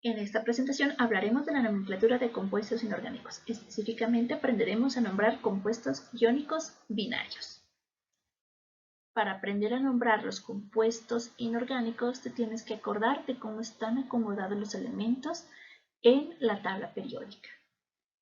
En esta presentación hablaremos de la nomenclatura de compuestos inorgánicos. Específicamente aprenderemos a nombrar compuestos iónicos binarios. Para aprender a nombrar los compuestos inorgánicos te tienes que acordar de cómo están acomodados los elementos en la tabla periódica.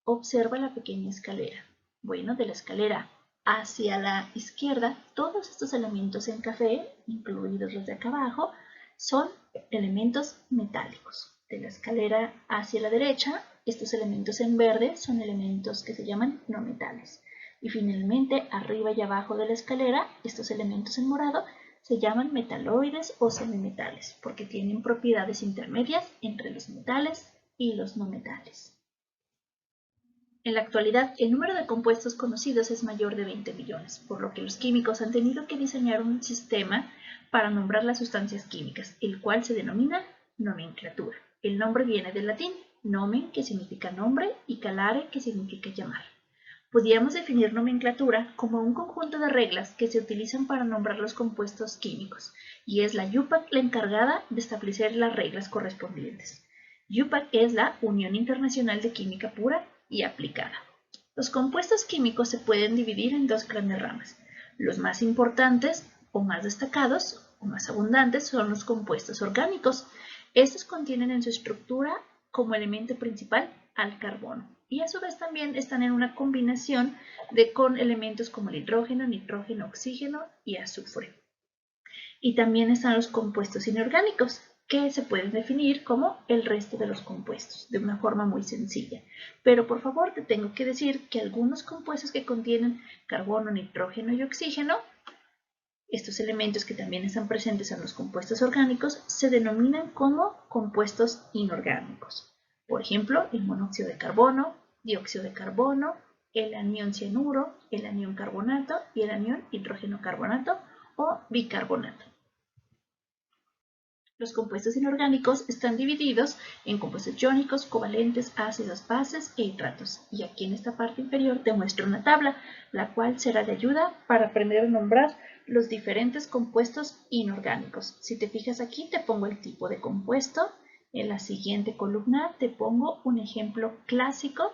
Observa la pequeña escalera. Bueno, de la escalera hacia la izquierda, todos estos elementos en café, incluidos los de acá abajo, son elementos metálicos. De la escalera hacia la derecha, estos elementos en verde son elementos que se llaman no metales. Y finalmente, arriba y abajo de la escalera, estos elementos en morado se llaman metaloides o semimetales, porque tienen propiedades intermedias entre los metales y los no metales. En la actualidad, el número de compuestos conocidos es mayor de 20 millones, por lo que los químicos han tenido que diseñar un sistema para nombrar las sustancias químicas, el cual se denomina nomenclatura. El nombre viene del latín nomen, que significa nombre, y calare, que significa llamar. Podríamos definir nomenclatura como un conjunto de reglas que se utilizan para nombrar los compuestos químicos, y es la UPAC la encargada de establecer las reglas correspondientes. UPAC es la Unión Internacional de Química Pura y Aplicada. Los compuestos químicos se pueden dividir en dos grandes ramas. Los más importantes o más destacados o más abundantes son los compuestos orgánicos. Estos contienen en su estructura como elemento principal al carbono y a su vez también están en una combinación con elementos como el hidrógeno, nitrógeno, oxígeno y azufre. Y también están los compuestos inorgánicos, que se pueden definir como el resto de los compuestos, de una forma muy sencilla. Pero por favor te tengo que decir que algunos compuestos que contienen carbono, nitrógeno y oxígeno, estos elementos que también están presentes en los compuestos orgánicos, se denominan como compuestos inorgánicos. Por ejemplo, el monóxido de carbono, dióxido de carbono, el anión cianuro, el anión carbonato y el anión hidrógeno carbonato o bicarbonato. Los compuestos inorgánicos están divididos en compuestos iónicos, covalentes, ácidos, bases e hidratos. Y aquí en esta parte inferior te muestro una tabla, la cual será de ayuda para aprender a nombrar los diferentes compuestos inorgánicos. Si te fijas aquí te pongo el tipo de compuesto, en la siguiente columna te pongo un ejemplo clásico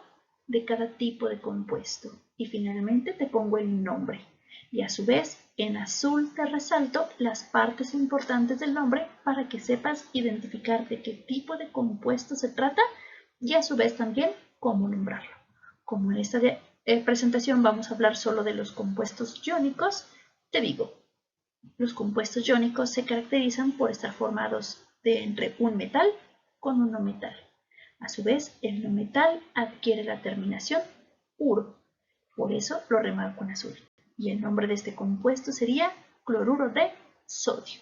de cada tipo de compuesto y finalmente te pongo el nombre. Y a su vez, en azul te resalto las partes importantes del nombre para que sepas identificar de qué tipo de compuesto se trata y a su vez también cómo nombrarlo. Como en esta presentación vamos a hablar solo de los compuestos iónicos, te digo, los compuestos iónicos se caracterizan por estar formados de entre un metal con un no metal. A su vez, el no metal adquiere la terminación uro, por eso lo remarco en azul. Y el nombre de este compuesto sería cloruro de sodio.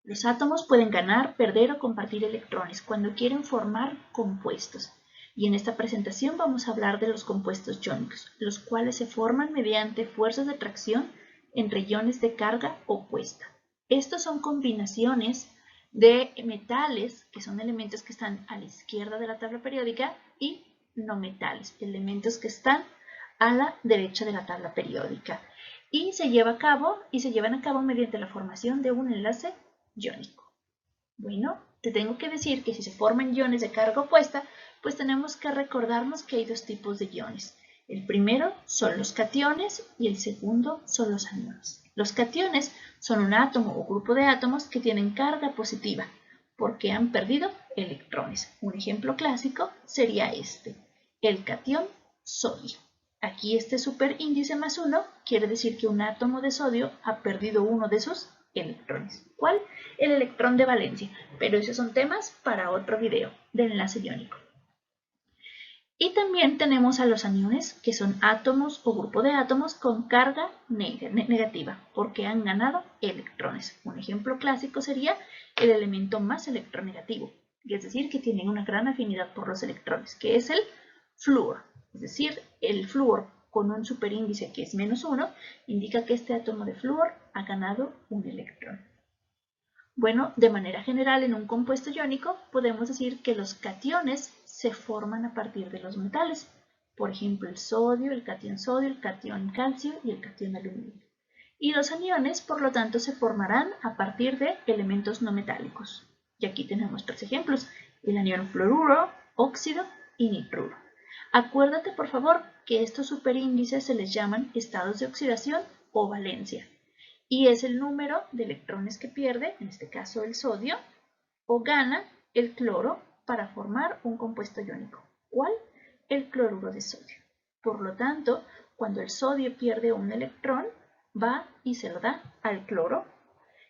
Los átomos pueden ganar, perder o compartir electrones cuando quieren formar compuestos. Y en esta presentación vamos a hablar de los compuestos iónicos, los cuales se forman mediante fuerzas de atracción entre iones de carga opuesta. Estos son combinaciones de metales, que son elementos que están a la izquierda de la tabla periódica, y no metales, elementos que están a la derecha de la tabla periódica. Y se llevan a cabo mediante la formación de un enlace iónico. Bueno, te tengo que decir que si se forman iones de carga opuesta, pues tenemos que recordarnos que hay dos tipos de iones. El primero son los cationes y el segundo son los aniones. Los cationes son un átomo o grupo de átomos que tienen carga positiva porque han perdido electrones. Un ejemplo clásico sería este, el catión sodio. Aquí este superíndice más 1 quiere decir que un átomo de sodio ha perdido uno de sus electrones. ¿Cuál? El electrón de valencia, pero esos son temas para otro video de enlace iónico. Y también tenemos a los aniones, que son átomos o grupo de átomos con carga negativa, porque han ganado electrones. Un ejemplo clásico sería el elemento más electronegativo, es decir, que tienen una gran afinidad por los electrones, que es el flúor. Es decir, el flúor con un superíndice que es -1 indica que este átomo de flúor ha ganado un electrón. Bueno, de manera general en un compuesto iónico podemos decir que los cationes se forman a partir de los metales. Por ejemplo, el sodio, el catión calcio y el catión aluminio. Y los aniones, por lo tanto, se formarán a partir de elementos no metálicos. Y aquí tenemos tres ejemplos: el anión fluoruro, óxido y nitruro. Acuérdate, por favor, que estos superíndices se les llaman estados de oxidación o valencia, y es el número de electrones que pierde, en este caso el sodio, o gana el cloro para formar un compuesto iónico. ¿Cuál? El cloruro de sodio. Por lo tanto, cuando el sodio pierde un electrón, va y se lo da al cloro.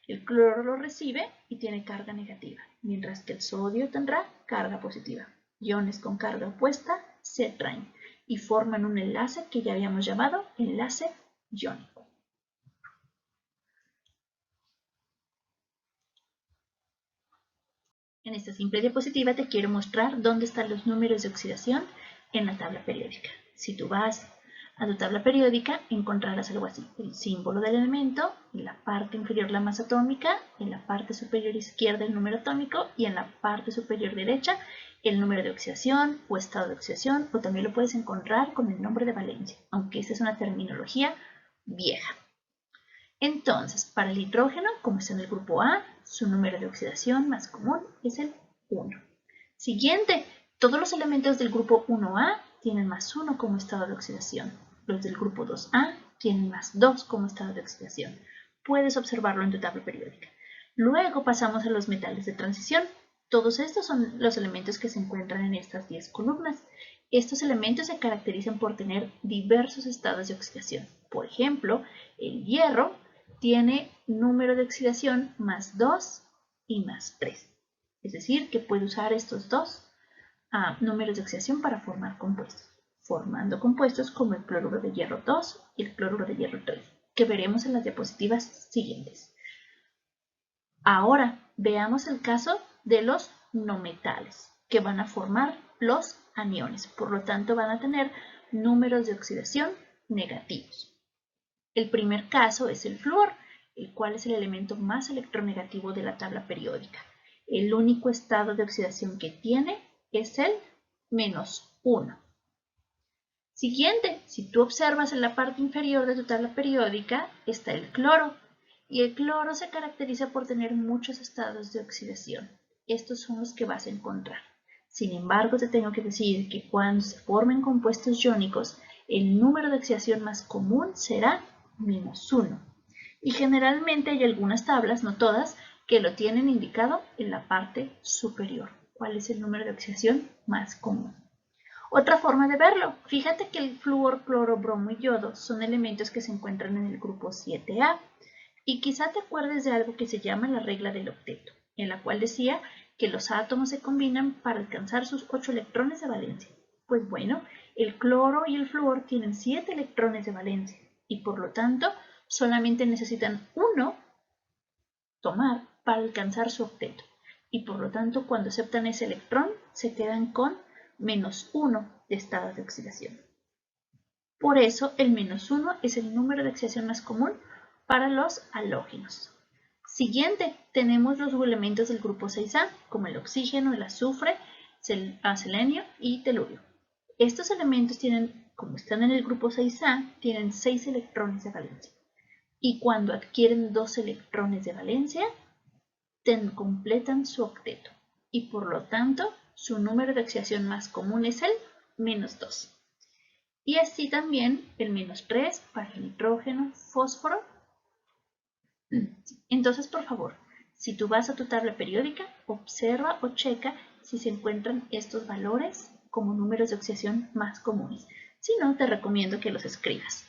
El cloro lo recibe y tiene carga negativa, mientras que el sodio tendrá carga positiva. Iones con carga opuesta se atraen y forman un enlace que ya habíamos llamado enlace iónico. En esta simple diapositiva te quiero mostrar dónde están los números de oxidación en la tabla periódica. Si tú vas a tu tabla periódica, encontrarás algo así: el símbolo del elemento, en la parte inferior la masa atómica, en la parte superior izquierda el número atómico y en la parte superior derecha el número de oxidación o estado de oxidación, o también lo puedes encontrar con el nombre de valencia, aunque esta es una terminología vieja. Entonces, para el hidrógeno, como está en el grupo A, su número de oxidación más común es el 1. Siguiente, todos los elementos del grupo 1A tienen más 1 como estado de oxidación. Los del grupo 2A tienen más 2 como estado de oxidación. Puedes observarlo en tu tabla periódica. Luego pasamos a los metales de transición. Todos estos son los elementos que se encuentran en estas 10 columnas. Estos elementos se caracterizan por tener diversos estados de oxidación. Por ejemplo, el hierro tiene número de oxidación más 2 y más 3. Es decir, que puede usar estos dos números de oxidación para formar compuestos, formando compuestos como el cloruro de hierro 2 y el cloruro de hierro 3, que veremos en las diapositivas siguientes. Ahora veamos el caso de los no metales, que van a formar los aniones, por lo tanto van a tener números de oxidación negativos. El primer caso es el flúor, el cual es el elemento más electronegativo de la tabla periódica. El único estado de oxidación que tiene es el -1. Siguiente, si tú observas en la parte inferior de tu tabla periódica está el cloro, y el cloro se caracteriza por tener muchos estados de oxidación. Estos son los que vas a encontrar. Sin embargo, te tengo que decir que cuando se formen compuestos iónicos, el número de oxidación más común será -1. Y generalmente hay algunas tablas, no todas, que lo tienen indicado en la parte superior. ¿Cuál es el número de oxidación más común? Otra forma de verlo, fíjate que el flúor, cloro, bromo y yodo son elementos que se encuentran en el grupo 7A. Y quizá te acuerdes de algo que se llama la regla del octeto, en la cual decía que los átomos se combinan para alcanzar sus 8 electrones de valencia. Pues bueno, el cloro y el flúor tienen 7 electrones de valencia y por lo tanto solamente necesitan uno tomar para alcanzar su octeto. Y por lo tanto cuando aceptan ese electrón se quedan con -1 de estado de oxidación. Por eso el -1 es el número de oxidación más común para los halógenos. Siguiente, tenemos los elementos del grupo 6A, como el oxígeno, el azufre, selenio y telurio. Estos elementos tienen, como están en el grupo 6A, tienen 6 electrones de valencia. Y cuando adquieren 2 electrones de valencia, completan su octeto. Y por lo tanto, su número de oxidación más común es el -2. Y así también el -3 para el nitrógeno, fósforo. Entonces, por favor, si tú vas a tu tabla periódica, observa o checa si se encuentran estos valores como números de oxidación más comunes. Si no, te recomiendo que los escribas.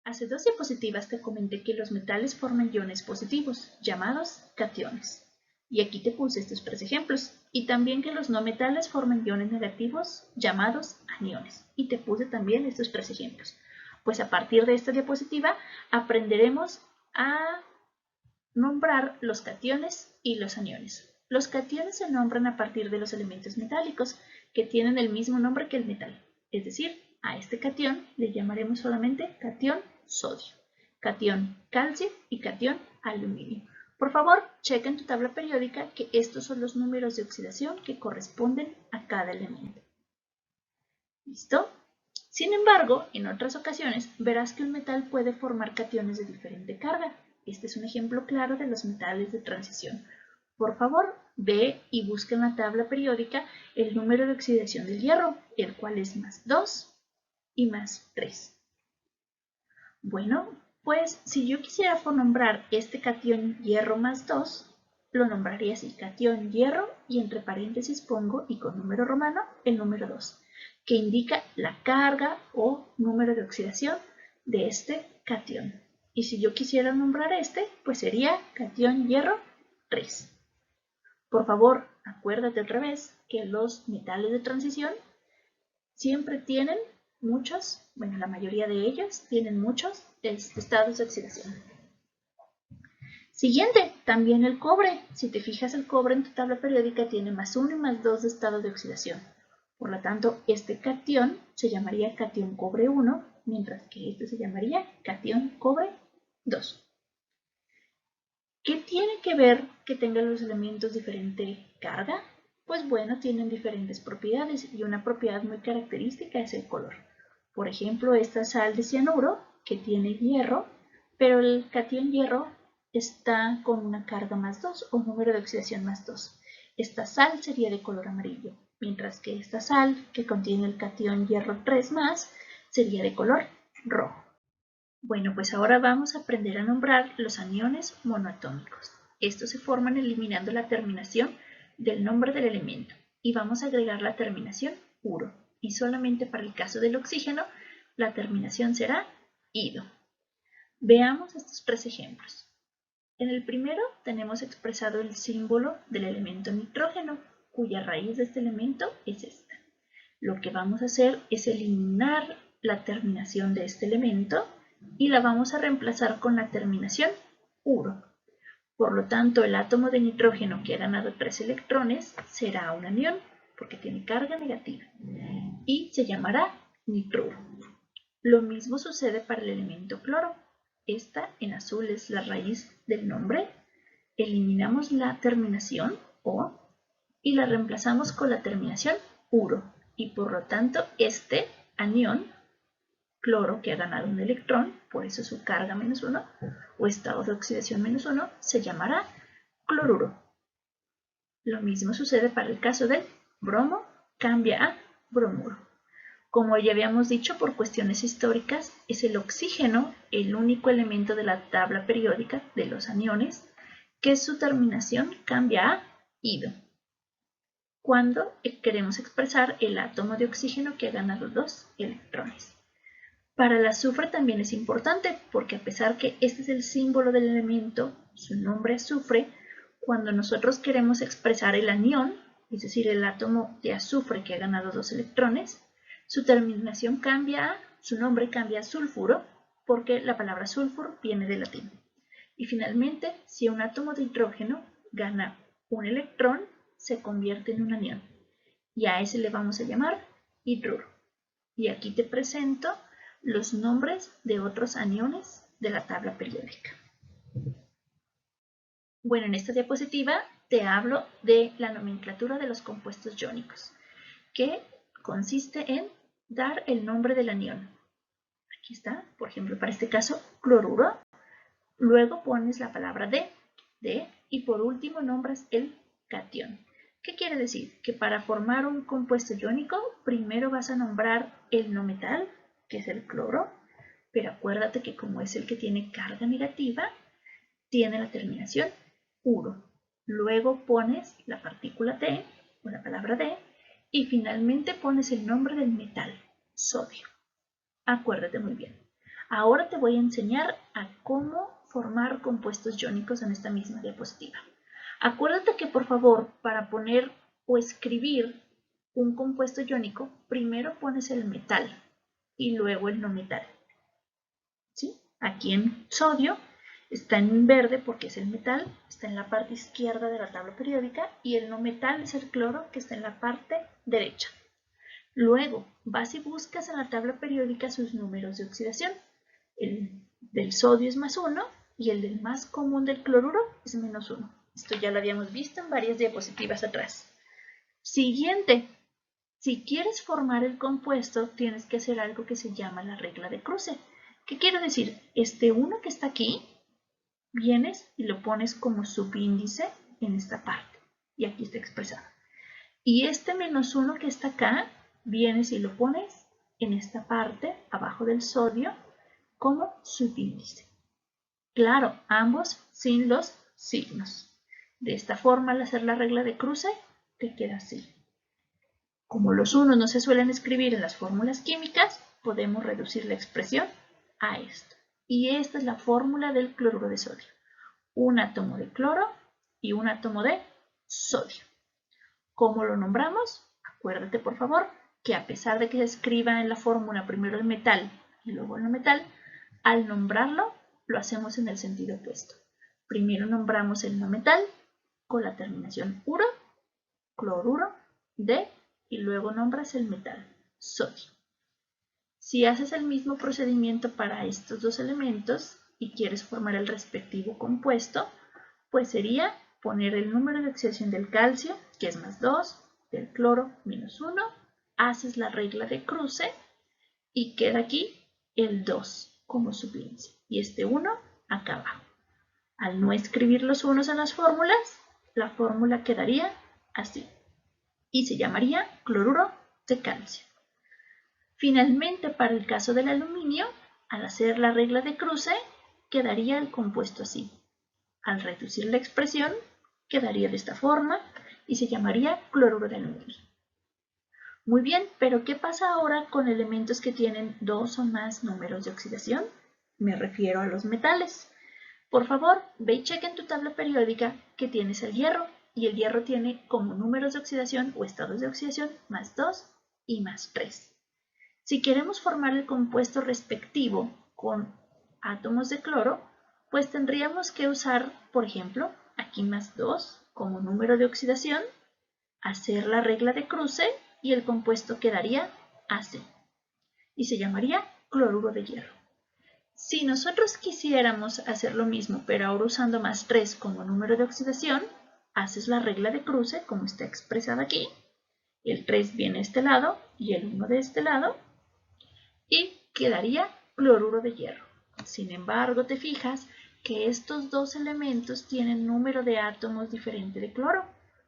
Hace 2 diapositivas te comenté que los metales forman iones positivos, llamados cationes. Y aquí te puse estos 3 ejemplos. Y también que los no metales forman iones negativos, llamados aniones. Y te puse también estos 3 ejemplos. Pues a partir de esta diapositiva aprenderemos a nombrar los cationes y los aniones. Los cationes se nombran a partir de los elementos metálicos, que tienen el mismo nombre que el metal. Es decir, a este catión le llamaremos solamente catión sodio, catión calcio y catión aluminio. Por favor, checa en tu tabla periódica que estos son los números de oxidación que corresponden a cada elemento. ¿Listo? Sin embargo, en otras ocasiones verás que un metal puede formar cationes de diferente carga. Este es un ejemplo claro de los metales de transición. Por favor, ve y busca en la tabla periódica el número de oxidación del hierro, el cual es más 2 y más 3. Bueno, pues si yo quisiera nombrar este catión hierro más 2, lo nombraría así, catión hierro, y entre paréntesis pongo, y con número romano, el número 2, que indica la carga o número de oxidación de este catión. Y si yo quisiera nombrar este, pues sería catión hierro 3. Por favor, acuérdate otra vez que los metales de transición siempre tienen muchos, bueno, la mayoría de ellos tienen muchos estados de oxidación. Siguiente, también el cobre. Si te fijas, el cobre en tu tabla periódica tiene más 1 y más 2 de estados de oxidación. Por lo tanto, este catión se llamaría catión cobre 1, mientras que este se llamaría catión cobre 2. ¿Qué tiene que ver que tengan los elementos diferente carga? Pues bueno, tienen diferentes propiedades y una propiedad muy característica es el color. Por ejemplo, esta sal de cianuro que tiene hierro, pero el catión hierro está con una carga más 2 o número de oxidación más 2. Esta sal sería de color amarillo, mientras que esta sal que contiene el catión hierro 3 más sería de color rojo. Bueno, pues ahora vamos a aprender a nombrar los aniones monoatómicos. Estos se forman eliminando la terminación del nombre del elemento y vamos a agregar la terminación uro. Y solamente para el caso del oxígeno, la terminación será ido. Veamos estos tres ejemplos. En el primero tenemos expresado el símbolo del elemento nitrógeno, cuya raíz de este elemento es esta. Lo que vamos a hacer es eliminar la terminación de este elemento y la vamos a reemplazar con la terminación uro. Por lo tanto, el átomo de nitrógeno que ha ganado 3 electrones será un anión, porque tiene carga negativa, y se llamará nitruro. Lo mismo sucede para el elemento cloro. Esta en azul es la raíz del nombre. Eliminamos la terminación O y la reemplazamos con la terminación uro. Y por lo tanto, este anión cloro que ha ganado un electrón, por eso su carga menos 1, o estado de oxidación menos 1, se llamará cloruro. Lo mismo sucede para el caso del bromo, cambia a bromuro. Como ya habíamos dicho, por cuestiones históricas, es el oxígeno el único elemento de la tabla periódica de los aniones que su terminación cambia a ido, cuando queremos expresar el átomo de oxígeno que ha ganado 2 electrones. Para el azufre también es importante porque a pesar que este es el símbolo del elemento, su nombre azufre, cuando nosotros queremos expresar el anión, es decir, el átomo de azufre que ha ganado 2 electrones, su terminación cambia, su nombre cambia a sulfuro porque la palabra sulfur viene del latín. Y finalmente, si un átomo de hidrógeno gana un electrón, se convierte en un anión. Y a ese le vamos a llamar hidruro. Y aquí te presento los nombres de otros aniones de la tabla periódica. Bueno, en esta diapositiva te hablo de la nomenclatura de los compuestos iónicos, que consiste en dar el nombre del anión. Aquí está, por ejemplo, para este caso, cloruro. Luego pones la palabra de, y por último nombras el catión. ¿Qué quiere decir? Que para formar un compuesto iónico, primero vas a nombrar el no metal, que es el cloro, pero acuérdate que como es el que tiene carga negativa, tiene la terminación uro. Luego pones la partícula T, o la palabra D, y finalmente pones el nombre del metal, sodio. Acuérdate muy bien. Ahora te voy a enseñar a cómo formar compuestos iónicos en esta misma diapositiva. Acuérdate que, por favor, para poner o escribir un compuesto iónico, primero pones el metal y luego el no metal. ¿Sí? Aquí en sodio está en verde porque es el metal, está en la parte izquierda de la tabla periódica, y el no metal es el cloro que está en la parte derecha. Luego vas y buscas en la tabla periódica sus números de oxidación. El del sodio es más 1 y el del más común del cloruro es menos 1. Esto ya lo habíamos visto en varias diapositivas atrás. Siguiente, si quieres formar el compuesto, tienes que hacer algo que se llama la regla de cruce. ¿Qué quiere decir? Este 1 que está aquí, vienes y lo pones como subíndice en esta parte. Y aquí está expresado. Y este -1 que está acá, vienes y lo pones en esta parte, abajo del sodio, como subíndice. Claro, ambos sin los signos. De esta forma, al hacer la regla de cruce, te queda así. Como los unos no se suelen escribir en las fórmulas químicas, podemos reducir la expresión a esto. Y esta es la fórmula del cloruro de sodio. Un átomo de cloro y un átomo de sodio. ¿Cómo lo nombramos? Acuérdate, por favor, que a pesar de que se escriba en la fórmula primero el metal y luego el no metal, al nombrarlo lo hacemos en el sentido opuesto. Primero nombramos el no metal con la terminación uro, cloruro de, y luego nombras el metal, sodio. Si haces el mismo procedimiento para estos dos elementos y quieres formar el respectivo compuesto, pues sería poner el número de oxidación del calcio, que es +2, del cloro -1, haces la regla de cruce y queda aquí el 2 como subíndice y este 1 acá abajo. Al no escribir los unos en las fórmulas, la fórmula quedaría así y se llamaría cloruro de calcio. Finalmente, para el caso del aluminio, al hacer la regla de cruce, quedaría el compuesto así. Al reducir la expresión, quedaría de esta forma y se llamaría cloruro de aluminio. Muy bien, pero ¿qué pasa ahora con elementos que tienen 2 o más números de oxidación? Me refiero a los metales. Por favor, ve y checa en tu tabla periódica que tienes el hierro, y el hierro tiene como números de oxidación o estados de oxidación +2 y +3. Si queremos formar el compuesto respectivo con átomos de cloro, pues tendríamos que usar, por ejemplo, aquí +2 como número de oxidación, hacer la regla de cruce y el compuesto quedaría AC y se llamaría cloruro de hierro. Si nosotros quisiéramos hacer lo mismo, pero ahora usando +3 como número de oxidación, haces la regla de cruce como está expresada aquí. El 3 viene de este lado y el 1 de este lado y quedaría cloruro de hierro. Sin embargo, te fijas que estos dos elementos tienen número de átomos diferente de cloro.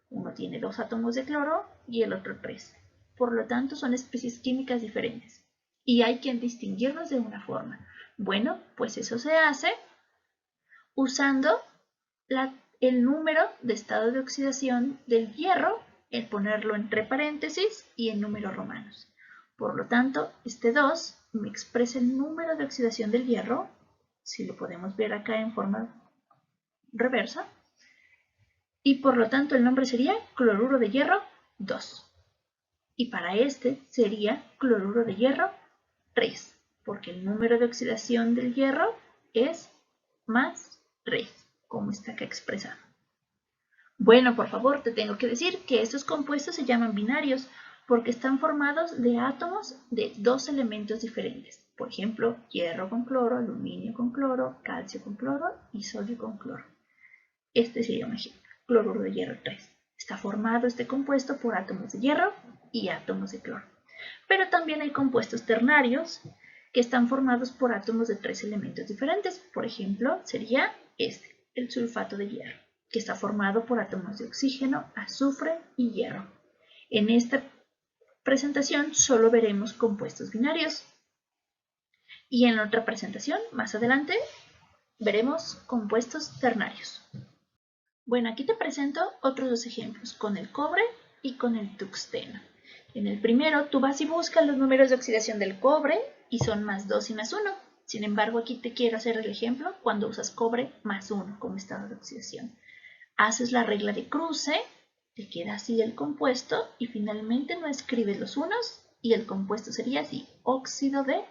Uno tiene 2 átomos de cloro y el otro 3. Por lo tanto, son especies químicas diferentes y hay que distinguirlos de una forma. Bueno, pues eso se hace usando el número de estado de oxidación del hierro, el ponerlo entre paréntesis y en números romanos. Por lo tanto, este 2 me expresa el número de oxidación del hierro, si lo podemos ver acá en forma reversa, y por lo tanto el nombre sería cloruro de hierro 2. Y para este sería cloruro de hierro 3, porque el número de oxidación del hierro es +3, como está acá expresado. Bueno, por favor, te tengo que decir que estos compuestos se llaman binarios porque están formados de átomos de 2 elementos diferentes. Por ejemplo, hierro con cloro, aluminio con cloro, calcio con cloro y sodio con cloro. Este sería un ejemplo, cloruro de hierro 3. Está formado este compuesto por átomos de hierro y átomos de cloro. Pero también hay compuestos ternarios que están formados por átomos de 3 elementos diferentes. Por ejemplo, sería este, el sulfato de hierro, que está formado por átomos de oxígeno, azufre y hierro. En esta presentación solo veremos compuestos binarios. Y en la otra presentación, más adelante, veremos compuestos ternarios. Bueno, aquí te presento otros 2 ejemplos, con el cobre y con el tungsteno. En el primero, tú vas y buscas los números de oxidación del cobre y son +2 y +1. Sin embargo, aquí te quiero hacer el ejemplo cuando usas cobre +1 como estado de oxidación. Haces la regla de cruce, te queda así el compuesto y finalmente no escribes los unos y el compuesto sería así, óxido de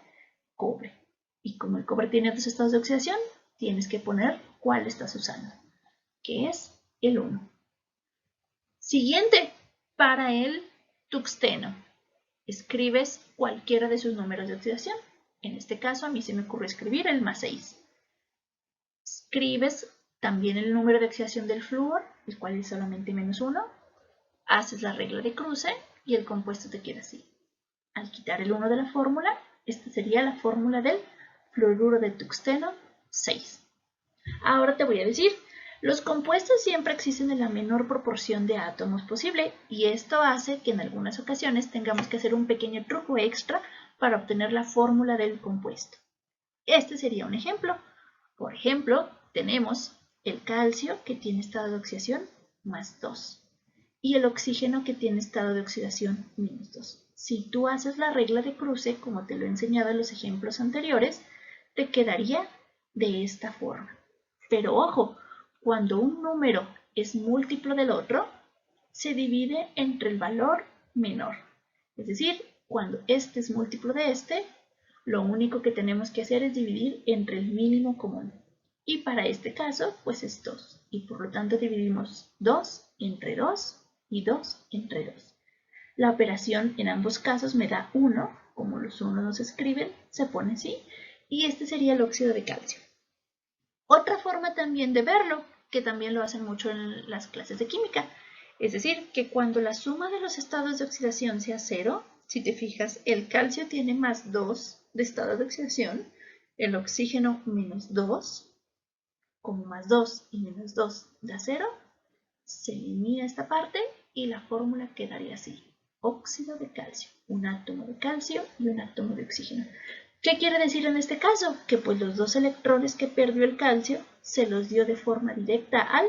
cobre. Y como el cobre tiene 2 estados de oxidación, tienes que poner cuál estás usando, que es el 1. Siguiente, para el tungsteno, escribes cualquiera de sus números de oxidación. En este caso, a mí se me ocurre escribir el +6. Escribes también el número de oxidación del flúor, el cual es solamente -1. Haces la regla de cruce y el compuesto te queda así. Al quitar el 1 de la fórmula, esta sería la fórmula del fluoruro de tungsteno 6. Ahora te voy a decir Los compuestos siempre existen en la menor proporción de átomos posible y esto hace que en algunas ocasiones tengamos que hacer un pequeño truco extra para obtener la fórmula del compuesto. Este sería un ejemplo. Por ejemplo, tenemos el calcio que tiene estado de oxidación más 2 y el oxígeno que tiene estado de oxidación menos 2. Si tú haces la regla de cruce, como te lo he enseñado en los ejemplos anteriores, te quedaría de esta forma. Pero ojo, cuando un número es múltiplo del otro, se divide entre el valor menor. Es decir, cuando este es múltiplo de este, lo único que tenemos que hacer es dividir entre el mínimo común. Y para este caso, pues es 2. Y por lo tanto dividimos 2 entre 2 y 2 entre 2. La operación en ambos casos me da 1, como los 1 no se escriben, se pone así, y este sería el óxido de calcio. Otra forma también de verlo, que también lo hacen mucho en las clases de química, es decir, que cuando la suma de los estados de oxidación sea 0, si te fijas, el calcio tiene más 2 de estado de oxidación, el oxígeno menos 2, como más 2 y menos 2 da 0, se elimina esta parte y la fórmula quedaría así. Óxido de calcio, un átomo de calcio y un átomo de oxígeno. ¿Qué quiere decir en este caso? Que pues los dos electrones que perdió el calcio se los dio de forma directa al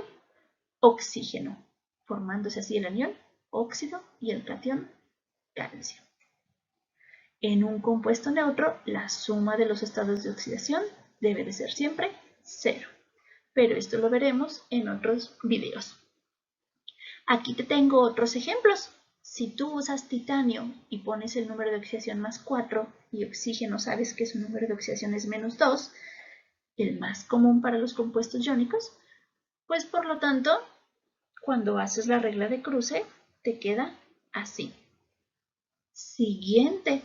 oxígeno, formándose así el anión óxido y el catión calcio. En un compuesto neutro, la suma de los estados de oxidación debe de ser siempre 0. Pero esto lo veremos en otros videos. Aquí te tengo otros ejemplos. Si tú usas titanio y pones el número de oxidación más 4 y oxígeno sabes que su número de oxidación es menos 2, el más común para los compuestos iónicos, pues por lo tanto, cuando haces la regla de cruce, te queda así. Siguiente,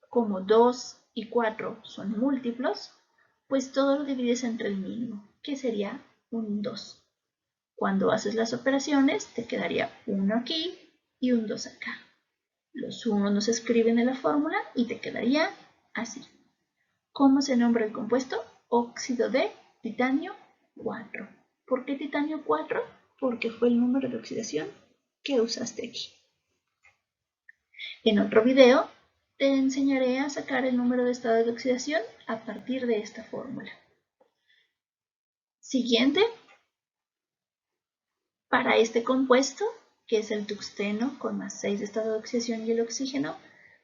como 2 y 4 son múltiplos, pues todo lo divides entre el mínimo, que sería un 2. Cuando haces las operaciones, te quedaría 1 aquí y un 2 acá. Los 1 no se escriben en la fórmula y te quedaría así. ¿Cómo se nombra el compuesto? Óxido de titanio 4. ¿Por qué titanio 4? Porque fue el número de oxidación que usaste aquí. En otro video te enseñaré a sacar el número de estado de oxidación a partir de esta fórmula. Siguiente, para este compuesto, que es el tuxteno con más 6 de estado de oxidación y el oxígeno,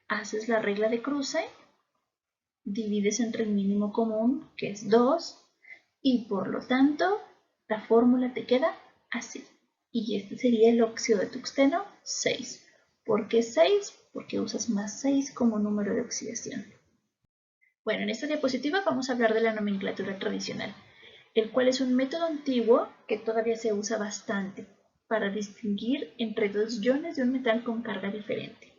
haces la regla de cruce, divides entre el mínimo común, que es 2, y por lo tanto la fórmula te queda así. Y este sería el óxido de tuxteno 6. ¿Por qué 6? Porque usas más 6 como número de oxidación. Bueno, en esta diapositiva vamos a hablar de la nomenclatura tradicional, el cual es un método antiguo que todavía se usa bastante para distinguir entre dos iones de un metal con carga diferente.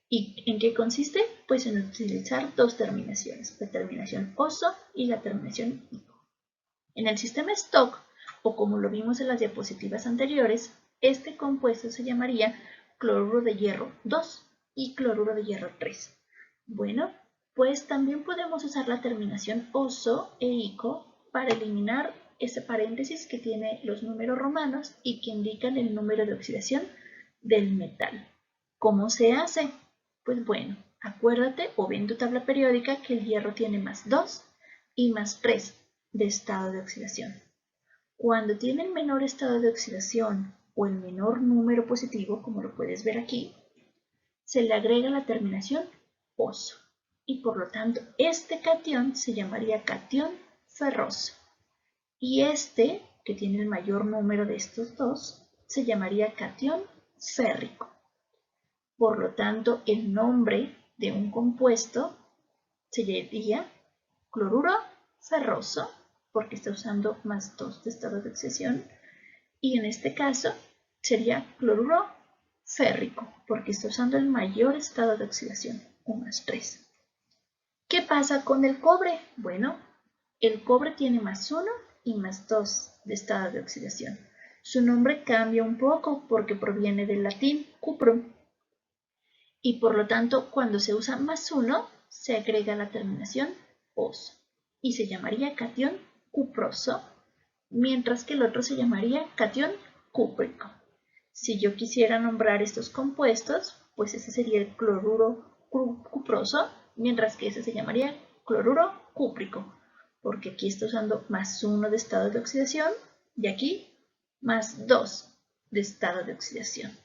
¿Y en qué consiste? Pues en utilizar dos terminaciones, la terminación oso y la terminación ico. En el sistema Stock, o como lo vimos en las diapositivas anteriores, este compuesto se llamaría cloruro de hierro 2 y cloruro de hierro 3. Bueno, pues también podemos usar la terminación oso e ico para eliminar ese paréntesis que tiene los números romanos y que indican el número de oxidación del metal. ¿Cómo se hace? Pues bueno, acuérdate o ve en tu tabla periódica que el hierro tiene más 2 y más 3 de estado de oxidación. Cuando tiene el menor estado de oxidación o el menor número positivo, como lo puedes ver aquí, se le agrega la terminación oso y por lo tanto este catión se llamaría catión ferroso y este, que tiene el mayor número de estos dos, se llamaría catión férrico. Por lo tanto, el nombre de un compuesto sería cloruro ferroso, porque está usando más 2 de estado de oxidación, y en este caso sería cloruro férrico, porque está usando el mayor estado de oxidación, o más 3. ¿Qué pasa con el cobre? Bueno, el cobre tiene más 1 y más 2 de estado de oxidación. Su nombre cambia un poco porque proviene del latín cuprum, y por lo tanto cuando se usa más 1 se agrega la terminación oso y se llamaría catión cuproso mientras que el otro se llamaría catión cúprico. Si yo quisiera nombrar estos compuestos, pues ese sería el cloruro cuproso, mientras que ese se llamaría cloruro cúprico, porque aquí está usando +1 de estado de oxidación y aquí +2 de estado de oxidación.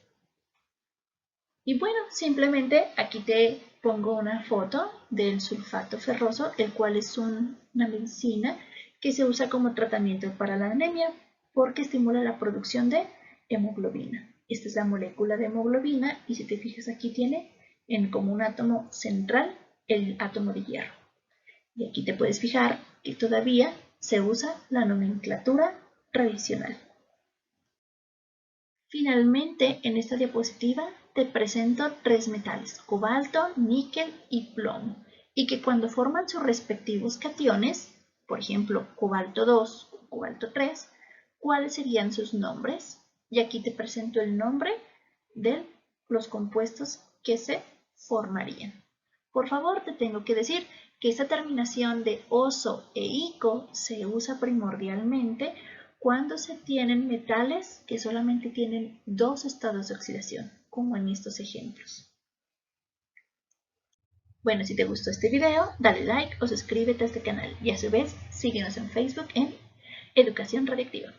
Y bueno, simplemente aquí te pongo una foto del sulfato ferroso, el cual es una medicina que se usa como tratamiento para la anemia porque estimula la producción de hemoglobina. Esta es la molécula de hemoglobina y si te fijas aquí tiene como un átomo central el átomo de hierro. Y aquí te puedes fijar que todavía se usa la nomenclatura tradicional. Finalmente, en esta diapositiva te presento 3 metales, cobalto, níquel y plomo, y que cuando forman sus respectivos cationes, por ejemplo, cobalto 2 o cobalto 3, ¿cuáles serían sus nombres? Y aquí te presento el nombre de los compuestos que se formarían. Por favor, te tengo que decir que esta terminación de oso e ico se usa primordialmente cuando se tienen metales que solamente tienen 2 estados de oxidación, como en estos ejemplos. Bueno, si te gustó este video, dale like o suscríbete a este canal y a su vez síguenos en Facebook en Educación Radioactiva.